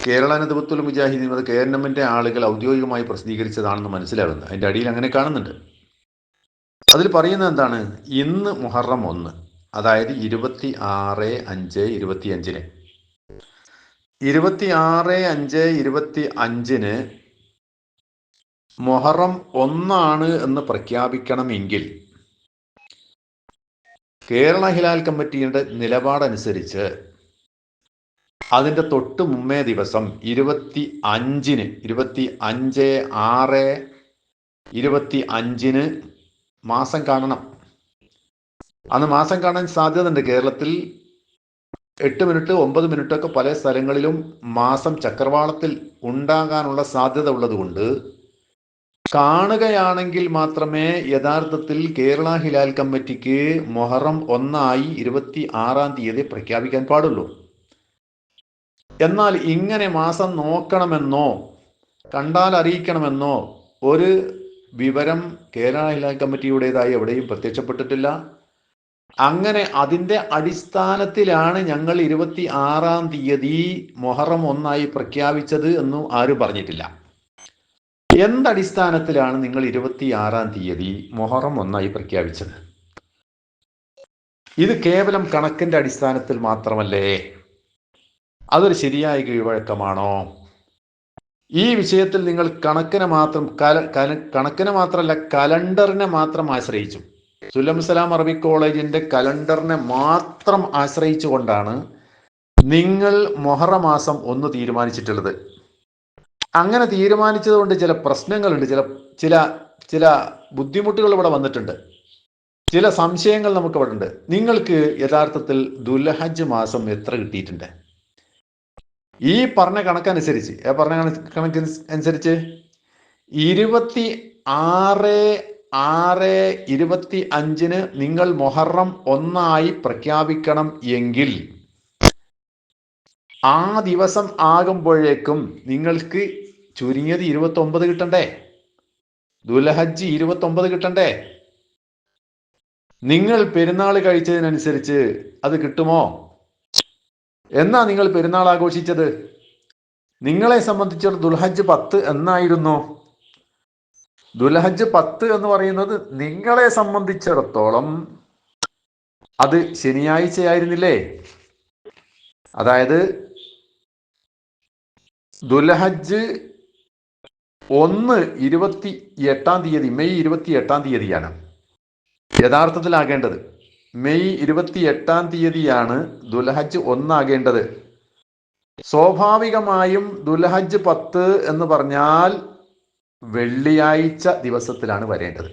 കേരള നദ്വത്തുൽ മുജാഹിദീൻ, അത് KNMന്റെ ആളുകൾ ഔദ്യോഗികമായി പ്രസിദ്ധീകരിച്ചതാണെന്ന് മനസ്സിലാകുന്നത്. അതിൻ്റെ അടിയിൽ അങ്ങനെ കാണുന്നുണ്ട്. അതിൽ പറയുന്നത് എന്താണ്? ഇന്ന് മുഹറം 1, അതായത് 26/5/25 26/5/25 മുഹറം 1 എന്ന് പ്രഖ്യാപിക്കണമെങ്കിൽ കേരള ഹിലാൽ കമ്മിറ്റിയുടെ നിലപാടനുസരിച്ച് അതിൻ്റെ തൊട്ട് മുമ്പേ ദിവസം 25/6/25 മാസം കാണണം. അന്ന് മാസം കാണാൻ സാധ്യതയുണ്ട്. കേരളത്തിൽ 8 മിനിറ്റ് 9 മിനിറ്റൊക്കെ പല സ്ഥലങ്ങളിലും മാസം ചക്രവാളത്തിൽ ഉണ്ടാകാനുള്ള സാധ്യത ഉള്ളതുകൊണ്ട് കാണുകയാണെങ്കിൽ മാത്രമേ യഥാർത്ഥത്തിൽ കേരള ഹിലാൽ കമ്മിറ്റിക്ക് മുഹറം 1 26 പ്രഖ്യാപിക്കാൻ പാടുള്ളൂ. എന്നാൽ ഇങ്ങനെ മാസം നോക്കണമെന്നോ കണ്ടാൽ അറിയിക്കണമെന്നോ ഒരു വിവരം കേരള ഹിലാൽ കമ്മിറ്റിയുടേതായി എവിടെയും പ്രത്യക്ഷപ്പെട്ടിട്ടില്ല. അങ്ങനെ അതിൻ്റെ അടിസ്ഥാനത്തിലാണ് ഞങ്ങൾ 26 മുഹറം 1 പ്രഖ്യാപിച്ചത് എന്നും ആരും പറഞ്ഞിട്ടില്ല. എന്തടിസ്ഥാനത്തിലാണ് നിങ്ങൾ 26 മുഹറം 1 പ്രഖ്യാപിച്ചത്? ഇത് കേവലം കണക്കിന്റെ അടിസ്ഥാനത്തിൽ മാത്രമല്ലേ? അതൊരു ശരിയായ കീഴ്വഴക്കമാണോ? ഈ വിഷയത്തിൽ നിങ്ങൾ കണക്കിനെ മാത്രമല്ല കലണ്ടറിനെ മാത്രം ആശ്രയിച്ചു. സുല്ലം സലാം അറബിക് കോളേജിന്റെ കലണ്ടറിനെ മാത്രം ആശ്രയിച്ചുകൊണ്ടാണ് നിങ്ങൾ മുഹറം മാസം 1 തീരുമാനിച്ചിട്ടുള്ളത്. അങ്ങനെ തീരുമാനിച്ചതുകൊണ്ട് ചില പ്രശ്നങ്ങളുണ്ട്, ചില ബുദ്ധിമുട്ടുകൾ ഇവിടെ വന്നിട്ടുണ്ട്, ചില സംശയങ്ങൾ നമുക്ക് ഇവിടെ ഉണ്ട്. നിങ്ങൾക്ക് യഥാർത്ഥത്തിൽ ദുൽഹജ്ജ് മാസം എത്ര കിട്ടിയിട്ടുണ്ട്? ഈ പറഞ്ഞ കണക്കനുസരിച്ച് 26/6/25 നിങ്ങൾ മുഹറം 1 പ്രഖ്യാപിക്കണം എങ്കിൽ ആ ദിവസം ആകുമ്പോഴേക്കും നിങ്ങൾക്ക് ചുരുങ്ങിയത് 29 കിട്ടണ്ടേ? ദുൽഹജ്ജ് 29 കിട്ടണ്ടേ? നിങ്ങൾ പെരുന്നാൾ കഴിച്ചതിനനുസരിച്ച് അത് കിട്ടുമോ? എന്നാ നിങ്ങൾ പെരുന്നാൾ ആഘോഷിച്ചത്? നിങ്ങളെ സംബന്ധിച്ചിടത്തോളം ദുൽഹജ്ജ് 10 എന്നായിരുന്നു. ദുൽഹജ്ജ് 10 എന്ന് പറയുന്നത് നിങ്ങളെ സംബന്ധിച്ചിടത്തോളം അത് ശനിയാഴ്ചയായിരുന്നില്ലേ? അതായത് ദുൽഹജ്ജ് 1 28 മെയ് 28 യഥാർത്ഥത്തിലാകേണ്ടത്. മെയ് 28 ദുൽഹജ്ജ് 1 ആകേണ്ടത്. സ്വാഭാവികമായും ദുൽഹജ്ജ് 10 എന്ന് പറഞ്ഞാൽ വെള്ളിയാഴ്ച ദിവസത്തിലാണ് വരേണ്ടത്.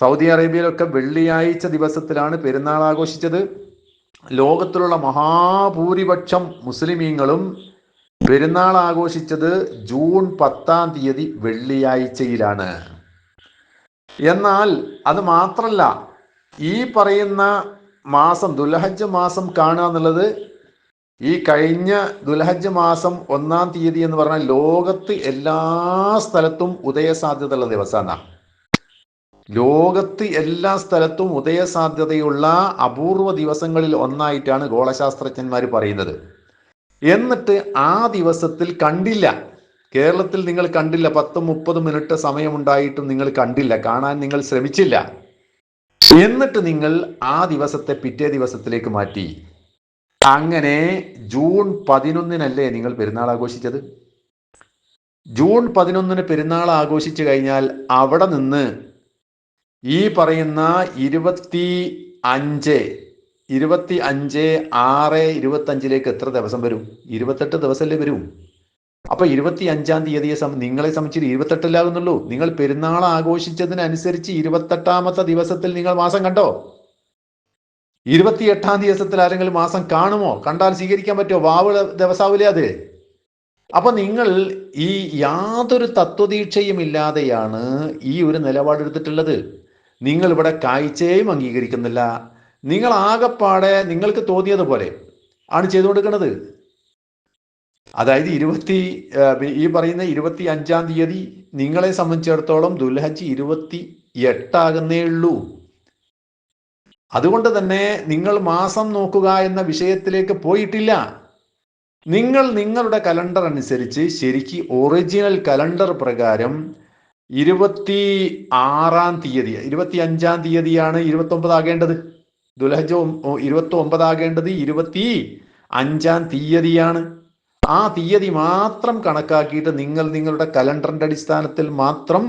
സൗദി അറേബ്യയിലൊക്കെ വെള്ളിയാഴ്ച ദിവസത്തിലാണ് പെരുന്നാൾ ആഘോഷിച്ചത്. ലോകത്തിലുള്ള മഹാഭൂരിപക്ഷം മുസ്ലിമീങ്ങളും പെരുന്നാൾ ആഘോഷിച്ചത് ജൂൺ 10 വെള്ളിയാഴ്ചയിലാണ്. എന്നാൽ അത് മാത്രല്ല, ഈ പറയുന്ന മാസം ദുൽഹജ്ജ് മാസം കാണുക എന്നുള്ളത് ഈ കഴിഞ്ഞ ദുൽഹജ്ജ് മാസം 1 എന്ന് പറഞ്ഞാൽ ലോകത്ത് എല്ലാ സ്ഥലത്തും ഉദയസാധ്യതയുള്ള ദിവസമാണ്. ലോകത്ത് എല്ലാ സ്ഥലത്തും ഉദയസാധ്യതയുള്ള അപൂർവ ദിവസങ്ങളിൽ ഒന്നായിട്ടാണ് ഗോളശാസ്ത്രജ്ഞന്മാർ പറയുന്നത്. എന്നിട്ട് ആ ദിവസത്തിൽ കണ്ടില്ല. കേരളത്തിൽ നിങ്ങൾ കണ്ടില്ല. 10-30 മിനിറ്റ് സമയമുണ്ടായിട്ടും നിങ്ങൾ കണ്ടില്ല, കാണാൻ നിങ്ങൾ ശ്രമിച്ചില്ല. എന്നിട്ട് നിങ്ങൾ ആ ദിവസത്തെ പിറ്റേ ദിവസത്തിലേക്ക് മാറ്റി. അങ്ങനെ ജൂൺ 11 നിങ്ങൾ പെരുന്നാൾ ആഘോഷിച്ചത്. ജൂൺ 11 പെരുന്നാൾ ആഘോഷിച്ചു കഴിഞ്ഞാൽ അവിടെ നിന്ന് ഈ പറയുന്ന 25/6/25 എത്ര ദിവസം വരും? 28 ദിവസമല്ലേ വരും. അപ്പൊ 25 നിങ്ങളെ സംബന്ധിച്ച് 28 നിങ്ങൾ പെരുന്നാൾ ആഘോഷിച്ചതിനനുസരിച്ച് 28 ദിവസത്തിൽ നിങ്ങൾ മാസം കണ്ടോ? 28 ദിവസത്തിൽ ആരെങ്കിലും മാസം കാണുമോ? കണ്ടാൽ സ്വീകരിക്കാൻ പറ്റുമോ? വാവ് ദിവസാവില്ലേ അത്? അപ്പൊ നിങ്ങൾ ഈ യാതൊരു തത്വദീക്ഷയും ഇല്ലാതെയാണ് ഈ ഒരു നിലപാടെടുത്തിട്ടുള്ളത്. നിങ്ങൾ ഇവിടെ കാഴ്ചയും അംഗീകരിക്കുന്നില്ല. നിങ്ങൾ ആകെപ്പാടെ നിങ്ങൾക്ക് തോന്നിയതുപോലെ ആണ് ചെയ്തുകൊടുക്കുന്നത്. അതായത് ഈ പറയുന്ന 25 നിങ്ങളെ സംബന്ധിച്ചിടത്തോളം ദുൽഹജ്ജ് 28 ഉള്ളൂ. അതുകൊണ്ട് തന്നെ നിങ്ങൾ മാസം നോക്കുക എന്ന വിഷയത്തിലേക്ക് പോയിട്ടില്ല. നിങ്ങൾ നിങ്ങളുടെ കലണ്ടർ അനുസരിച്ച് ശരിക്ക് ഒറിജിനൽ കലണ്ടർ പ്രകാരം 25 29 ആകേണ്ടത്. ദുൽഹജ്ജ് 29 ആകേണ്ടത് 25 ആ തീയതി മാത്രം കണക്കാക്കിയിട്ട് നിങ്ങൾ നിങ്ങളുടെ കലണ്ടറിന്റെ അടിസ്ഥാനത്തിൽ മാത്രം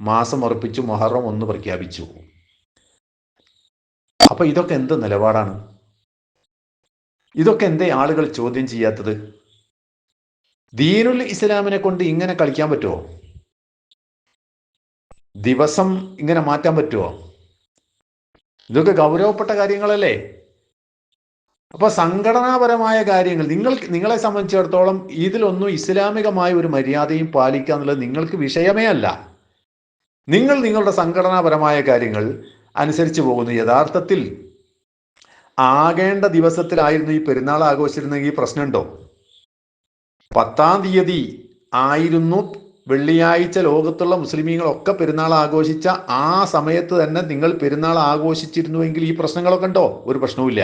മാസം ഉറപ്പിച്ചു, മുഹറം 1 പ്രഖ്യാപിച്ചു. അപ്പൊ ഇതൊക്കെ എന്ത് നിലപാടാണ്? ഇതൊക്കെ എന്തേ ആളുകൾ ചോദ്യം ചെയ്യാത്തത്? ദീനുൽ ഇസ്ലാമിനെ കൊണ്ട് ഇങ്ങനെ കളിക്കാൻ പറ്റുമോ? ദിവസം ഇങ്ങനെ മാറ്റാൻ പറ്റുമോ? ഇതൊക്കെ ഗൗരവപ്പെട്ട കാര്യങ്ങളല്ലേ? അപ്പൊ സംഘടനാപരമായ കാര്യങ്ങൾ നിങ്ങളെ സംബന്ധിച്ചിടത്തോളം ഇതിലൊന്നും ഇസ്ലാമികമായ ഒരു മര്യാദയും പാലിക്കുക എന്നുള്ളത് നിങ്ങൾക്ക് വിഷയമേ അല്ല. നിങ്ങൾ നിങ്ങളുടെ സംഘടനാപരമായ കാര്യങ്ങൾ അനുസരിച്ച് പോകുന്നു. യഥാർത്ഥത്തിൽ ആകേണ്ട ദിവസത്തിലായിരുന്നു ഈ പെരുന്നാൾ ആഘോഷിച്ചിരുന്നെങ്കിൽ പ്രശ്നമുണ്ടോ? 10-ാം തീയതി ആയിരുന്നു വെള്ളിയാഴ്ച ലോകത്തുള്ള മുസ്ലിമീങ്ങളൊക്കെ പെരുന്നാൾ ആഘോഷിച്ച ആ സമയത്ത് തന്നെ നിങ്ങൾ പെരുന്നാൾ ആഘോഷിച്ചിരുന്നുവെങ്കിൽ ഈ പ്രശ്നങ്ങളൊക്കെ ഉണ്ടോ? ഒരു പ്രശ്നവുമില്ല.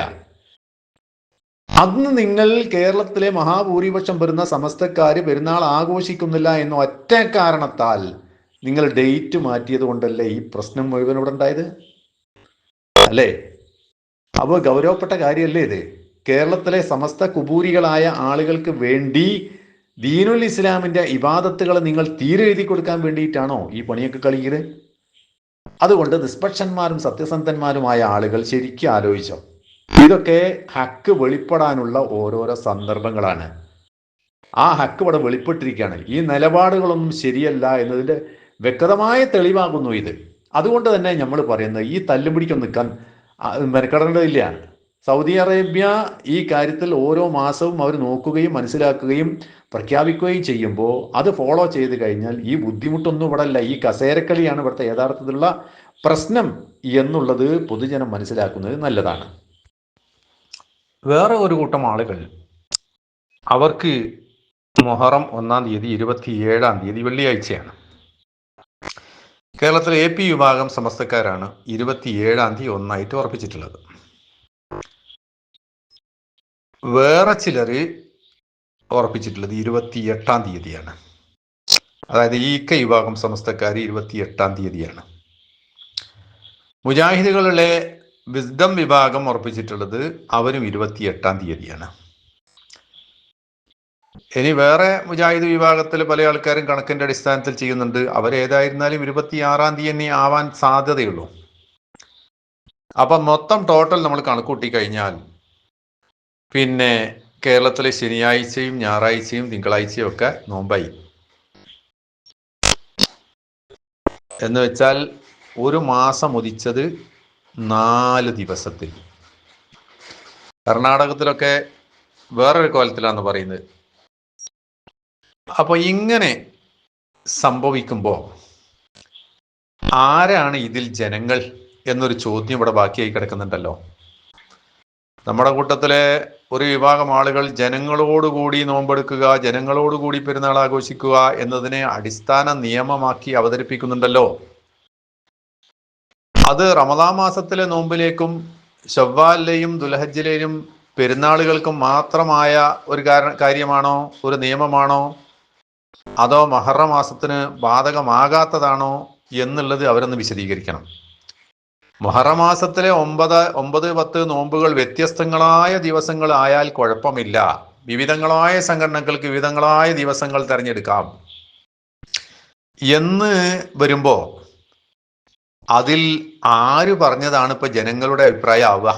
അന്ന് നിങ്ങൾ കേരളത്തിലെ മഹാഭൂരിപക്ഷം വരുന്ന സമസ്തക്കാര് പെരുന്നാൾ ആഘോഷിക്കുന്നില്ല എന്ന ഒറ്റ കാരണത്താൽ നിങ്ങൾ ഡേറ്റ് മാറ്റിയത് കൊണ്ടല്ലേ ഈ പ്രശ്നം മുഴുവൻ ഇവിടെ ഉണ്ടായത്, അല്ലേ? അപ്പോൾ ഗൗരവപ്പെട്ട കാര്യമല്ലേ ഇത്? കേരളത്തിലെ സമസ്ത കുബൂരികളായ ആളുകൾക്ക് വേണ്ടി ദീനുൽ ഇസ്ലാമിന്റെ ഇബാദത്തുകൾ നിങ്ങൾ തീരെ എഴുതി കൊടുക്കാൻ വേണ്ടിയിട്ടാണോ ഈ പണിയൊക്കെ കളിക്കുന്നത്? അതുകൊണ്ട് നിഷ്പക്ഷന്മാരും സത്യസന്ധന്മാരുമായ ആളുകൾ ശരിക്കും ആലോചിച്ചോ. ഇതൊക്കെ ഹക്ക് വെളിപ്പെടാനുള്ള ഓരോരോ സന്ദർഭങ്ങളാണ്. ആ ഹക്ക് ഇവിടെ വെളിപ്പെട്ടിരിക്കുകയാണ്. ഈ നിലപാടുകളൊന്നും ശരിയല്ല എന്നതിൻ്റെ വ്യക്തമായ തെളിവാകുന്നു ഇത്. അതുകൊണ്ട് തന്നെ നമ്മൾ പറയുന്നത് ഈ തല്ലുപിടിക്കാൻ നിൽക്കാൻ മെനക്കെടേണ്ടതില്ല. സൗദി അറേബ്യ ഈ കാര്യത്തിൽ ഓരോ മാസവും അവർ നോക്കുകയും മനസ്സിലാക്കുകയും പ്രഖ്യാപിക്കുകയും ചെയ്യുമ്പോൾ അത് ഫോളോ ചെയ്ത് കഴിഞ്ഞാൽ ഈ ബുദ്ധിമുട്ടൊന്നും ഇവിടെ അല്ല. ഈ കസേരക്കളിയാണ് ഇവിടുത്തെ യഥാർത്ഥത്തിലുള്ള പ്രശ്നം എന്നുള്ളത് പൊതുജനം മനസ്സിലാക്കുന്നത് നല്ലതാണ്. വേറെ ഒരു കൂട്ടം ആളുകൾ അവർക്ക് മുഹറം 1-ാം തീയതി 27-ാം തീയതി വെള്ളിയാഴ്ചയാണ്. കേരളത്തിലെ AP വിഭാഗം സമസ്തക്കാരാണ് 27-ാം തീയതി 1 ഉറപ്പിച്ചിട്ടുള്ളത്. വേറെ ചിലർ ഉറപ്പിച്ചിട്ടുള്ളത് 28-ാം തീയതിയാണ്. അതായത് EK വിഭാഗം സമസ്തക്കാർ 28-ാം തീയതിയാണ്. മുജാഹിദുകളിലെ വിസ്ഡം വിഭാഗം ഉറപ്പിച്ചിട്ടുള്ളത് അവരും 28-ാം തീയതിയാണ്. ഇനി വേറെ മുജാഹിദ് വിഭാഗത്തിൽ പല ആൾക്കാരും കണക്കിന്റെ അടിസ്ഥാനത്തിൽ ചെയ്യുന്നുണ്ട്. അവരേതായിരുന്നാലും 26-ാം തീയതി ആവാൻ സാധ്യതയുള്ളൂ. അപ്പം മൊത്തം ടോട്ടൽ നമ്മൾ കണക്കൂട്ടി കഴിഞ്ഞാൽ പിന്നെ കേരളത്തിലെ ശനിയാഴ്ചയും ഞായറാഴ്ചയും തിങ്കളാഴ്ചയും ഒക്കെ നോമ്പായി എന്ന് വെച്ചാൽ ഒരു മാസം ഉദിച്ചത് 4 ദിവസത്തിൽ. കർണാടകത്തിലൊക്കെ വേറൊരു കോലത്തിലാന്ന് പറയുന്നത്. അപ്പോൾ ഇങ്ങനെ സംഭവിക്കുമ്പോൾ ആരാണ് ഇതിൽ ജനങ്ങൾ എന്നൊരു ചോദ്യം ഇവിടെ ബാക്കിയായി കിടക്കുന്നുണ്ടല്ലോ. നമ്മുടെ കൂട്ടത്തിലെ ഒരു വിഭാഗം ആളുകൾ ജനങ്ങളോടുകൂടി നോമ്പെടുക്കുക, ജനങ്ങളോടുകൂടി പെരുന്നാൾ ആഘോഷിക്കുക എന്നതിനെ അടിസ്ഥാന നിയമമാക്കി അവതരിപ്പിക്കുന്നുണ്ടല്ലോ. അത് റമദാൻ മാസത്തിലെ നോമ്പിലേക്കും ശവ്വാലിലെയും ദുൽഹജ്ജിലെയും പെരുന്നാളുകൾക്കും മാത്രമായ ഒരു കാര്യമാണോ, ഒരു നിയമമാണോ, അതോ മുഹറം മാസത്തിന് ബാധകമാകാത്തതാണോ എന്നുള്ളത് അവരൊന്ന് വിശദീകരിക്കണം. മുഹറം മാസത്തിലെ 9, 10 നോമ്പുകൾ വ്യത്യസ്തങ്ങളായ ദിവസങ്ങൾ ആയാൽ കുഴപ്പമില്ല. വിവിധങ്ങളായ സംഘടനകൾക്ക് വിവിധങ്ങളായ ദിവസങ്ങൾ തിരഞ്ഞെടുക്കാം എന്ന് വരുമ്പോ അതിൽ ആര് പറഞ്ഞതാണ് ഇപ്പൊ ജനങ്ങളുടെ അഭിപ്രായം ആവുക?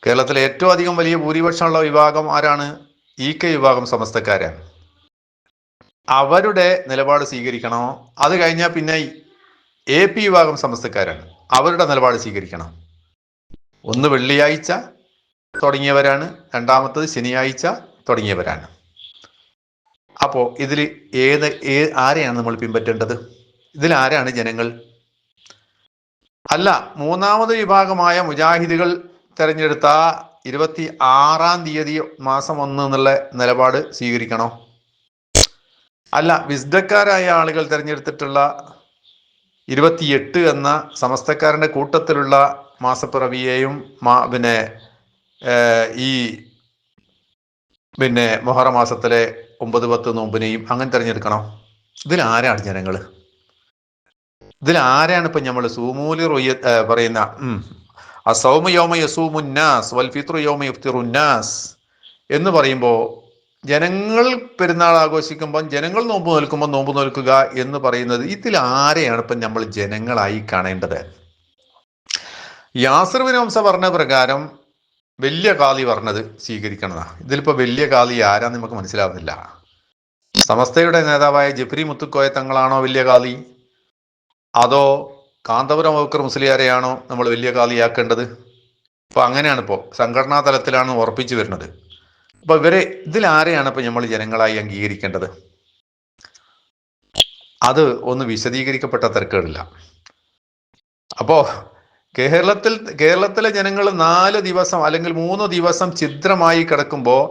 കേരളത്തിലെ ഏറ്റവും അധികം വലിയ ഭൂരിപക്ഷമുള്ള വിഭാഗം ആരാണ്? EK വിഭാഗം സമസ്തക്കാരാണ്. അവരുടെ നിലപാട് സ്വീകരിക്കണോ? അത് കഴിഞ്ഞാൽ പിന്നെ AP വിഭാഗം സമസ്തക്കാരാണ്. അവരുടെ നിലപാട് സ്വീകരിക്കണം. ഒന്ന് വെള്ളിയാഴ്ച തുടങ്ങിയവരാണ്, രണ്ടാമത്തത് ശനിയാഴ്ച തുടങ്ങിയവരാണ്. അപ്പോൾ ഇതിൽ ആരെയാണ് നമ്മൾ പിൻപറ്റേണ്ടത്? ഇതിൽ ആരാണ് ജനങ്ങൾ? അല്ല, മൂന്നാമത് വിഭാഗമായ മുജാഹിദുകൾ തെരഞ്ഞെടുത്ത 26-ാം തീയതി മാസം 1 എന്നുള്ള നിലപാട് സ്വീകരിക്കണോ? അല്ല, വിസ്ഡക്കാരായ ആളുകൾ തിരഞ്ഞെടുത്തിട്ടുള്ള 28 എന്ന സമസ്തക്കാരന്റെ കൂട്ടത്തിലുള്ള മാസപ്പിറവിയെയും പിന്നെ ഈ പിന്നെ മുഹറം മാസത്തിലെ 9-10 നോമ്പിനെയും അങ്ങനെ തിരഞ്ഞെടുക്കണം. ഇതിലാരാണ് ജനങ്ങൾ? ഇതിലാരാണ് ഇപ്പൊ നമ്മൾ സൂമൂലി റൊയ്യ പറയുന്ന അസൗമ യൗമ യസൂമുന്നാസ് വൽ ഫിത്റു യൗമ യഫ്തിറുന്നാസ് എന്ന് പറയുമ്പോൾ ജനങ്ങൾ പെരുന്നാൾ ആഘോഷിക്കുമ്പോൾ ജനങ്ങൾ നോമ്പ് നോൽക്കുമ്പോൾ നോമ്പ് നോൽക്കുക എന്ന് പറയുന്നത് ഇതിൽ ആരെയാണ് ഇപ്പം നമ്മൾ ജനങ്ങളായി കാണേണ്ടത്? യാസിർ ബിൻ ഹംസ പറഞ്ഞ പ്രകാരം വലിയ കാളി പറഞ്ഞത് സ്വീകരിക്കണതാ. ഇതിലിപ്പോ വലിയ കാളി ആരാന്ന് നമുക്ക് മനസ്സിലാവുന്നില്ല. സമസ്തയുടെ നേതാവായ ജഫ്രി മുത്തുക്കോയ തങ്ങളാണോ വലിയ കാളി, അതോ കാന്തപുരം അബൂബക്കർ മുസ്ലിയാരെയാണോ നമ്മൾ വലിയ കാളിയാക്കേണ്ടത്? അപ്പൊ അങ്ങനെയാണ് ഇപ്പോൾ സംഘടനാ തലത്തിലാണ് ഉറപ്പിച്ചു വരുന്നത്. അപ്പൊ ഇതിലാരെയാണ് ഇപ്പൊ നമ്മൾ ജനങ്ങളായി അംഗീകരിക്കേണ്ടത്? അത് ഒന്ന് വിശദീകരിക്കപ്പെട്ട തിരക്കുകളില്ല. അപ്പോ കേരളത്തിലെ ജനങ്ങൾ 4 ദിവസം അല്ലെങ്കിൽ 3 ദിവസം ഛിദ്രമായി കിടക്കുമ്പോൾ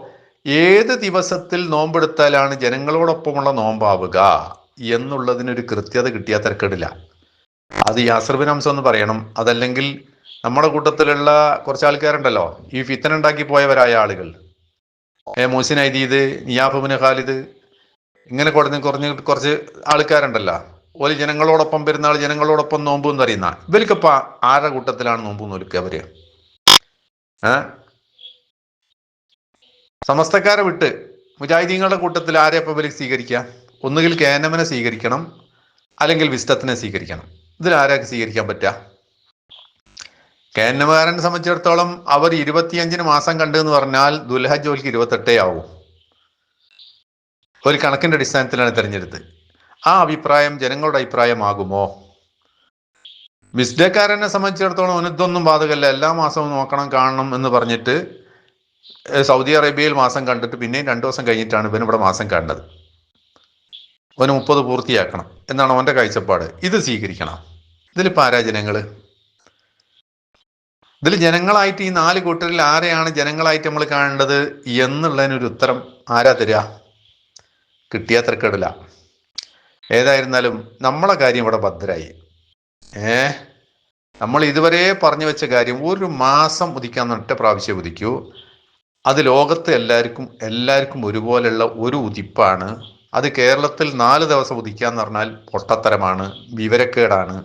ഏത് ദിവസത്തിൽ നോമ്പെടുത്താലാണ് ജനങ്ങളോടൊപ്പമുള്ള നോമ്പാവുക എന്നുള്ളതിനൊരു കൃത്യത കിട്ടിയ തിരക്കേടില്ല. അത് യാസിർ ബിൻ ഹംസ എന്ന് പറയണം. അതല്ലെങ്കിൽ നമ്മുടെ കൂട്ടത്തിലുള്ള കുറച്ച് ആൾക്കാരുണ്ടല്ലോ, ഈ ഫിത്തന ഉണ്ടാക്കി പോയവരായ ആളുകൾ, മുഹ്സിൻ അയ്ദീദ്, നിയാഫ് ഖാലിദ്, ഇങ്ങനെ കുറച്ച് ആൾക്കാരുണ്ടല്ലോ, ഒരു ജനങ്ങളോടൊപ്പം പെരുന്നാൾ, ജനങ്ങളോടൊപ്പം നോമ്പ് എന്ന് അറിയുന്ന ഇവർക്കിപ്പ ആരുടെ കൂട്ടത്തിലാണ് നോമ്പ് നോൽക്കുക? അവര് സമസ്തക്കാരെ വിട്ട് മുജാഹിദീങ്ങളുടെ കൂട്ടത്തിൽ ആരെയപ്പം ഇവർ സ്വീകരിക്കുക? ഒന്നുകിൽ കേനമനെ സ്വീകരിക്കണം, അല്ലെങ്കിൽ വിസ്തത്തിനെ സ്വീകരിക്കണം. ഇതിലാരൊക്കെ സ്വീകരിക്കാൻ പറ്റുക? കേന്നമാരനെ സംബന്ധിച്ചിടത്തോളം അവർ 25-ന് മാസം കണ്ടു എന്ന് പറഞ്ഞാൽ ദുൽഹജ്ജ് ഓൽക്ക് 28 ആവും. ഒരു കണക്കിന്റെ അടിസ്ഥാനത്തിലാണ് തെരഞ്ഞെടുത്ത്. ആ അഭിപ്രായം ജനങ്ങളുടെ അഭിപ്രായമാകുമോ? മിസ്ഡേക്കാരനെ സംബന്ധിച്ചിടത്തോളം ഇതൊന്നും ബാധകമല്ല, എല്ലാ മാസവും നോക്കണം കാണണം എന്ന് പറഞ്ഞിട്ട് സൗദി അറേബ്യയിൽ മാസം കണ്ടിട്ട് പിന്നെയും 2 ദിവസം കഴിഞ്ഞിട്ടാണ് ഇവൻ ഇവിടെ മാസം കണ്ടത്. അവന് 30 പൂർത്തിയാക്കണം എന്നാണ് അവന്റെ കാഴ്ചപ്പാട്. ഇത് സ്വീകരിക്കണം. ഇതിലിപ്പോൾ ആരാ ജനങ്ങള്? ഇതിൽ ജനങ്ങളായിട്ട് ഈ 4 കൂട്ടരിൽ ആരെയാണ് ജനങ്ങളായിട്ട് നമ്മൾ കാണേണ്ടത് എന്നുള്ളതിനൊരു ഉത്തരം ആരാ തരിക? കിട്ടിയ തിരക്കേടില്ല. ഏതായിരുന്നാലും നമ്മളെ കാര്യം ഇവിടെ ഭദ്രായി. നമ്മൾ ഇതുവരെ പറഞ്ഞു വെച്ച കാര്യം 1 മാസം ഉദിക്കാൻ ഒറ്റ പ്രാവശ്യം ഉദിക്കൂ. അത് ലോകത്ത് എല്ലാവർക്കും ഒരുപോലെയുള്ള ഒരു ഉദിപ്പാണ്. അത് കേരളത്തിൽ 4 ദിവസം ഉദിക്കാന്ന് പറഞ്ഞാൽ പൊട്ടത്തരമാണ്, വിവരക്കേടാണ്,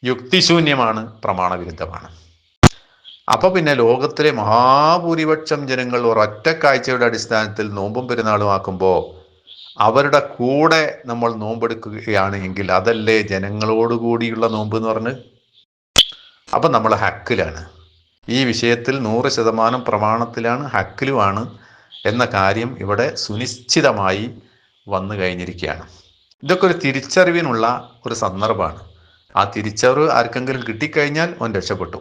യുക്തിശൂന്യമാണ്, പ്രമാണവിരുദ്ധമാണ്. അപ്പൊ പിന്നെ ലോകത്തിലെ മഹാഭൂരിപക്ഷം ജനങ്ങൾ ഒരൊറ്റ കാഴ്ചയുടെ അടിസ്ഥാനത്തിൽ നോമ്പും പെരുന്നാളും ആക്കുമ്പോൾ അവരുടെ കൂടെ നമ്മൾ നോമ്പെടുക്കുകയാണ് എങ്കിൽ അതല്ലേ ജനങ്ങളോടുകൂടിയുള്ള നോമ്പ് എന്ന് പറഞ്ഞ്? അപ്പൊ നമ്മൾ ഹക്കിലാണ്. ഈ വിഷയത്തിൽ 100% പ്രമാണത്തിലാണ്, ഹക്കിലുമാണ് എന്ന കാര്യം ഇവിടെ സുനിശ്ചിതമായി വന്നു കഴിഞ്ഞിരിക്കുകയാണ്. ഇതൊക്കെ ഒരു തിരിച്ചറിവിനുള്ള ഒരു സന്ദർഭമാണ്. ആ തിരിച്ചറിവ് ആർക്കെങ്കിലും കിട്ടിക്കഴിഞ്ഞാൽ അവൻ രക്ഷപ്പെട്ടു.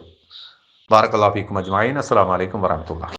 ബാറക്കല്ലാഹു ഫീക്കും അജ്മഈൻ. അസ്സലാമു അലൈക്കും വറഹ്മത്തുള്ളാഹി.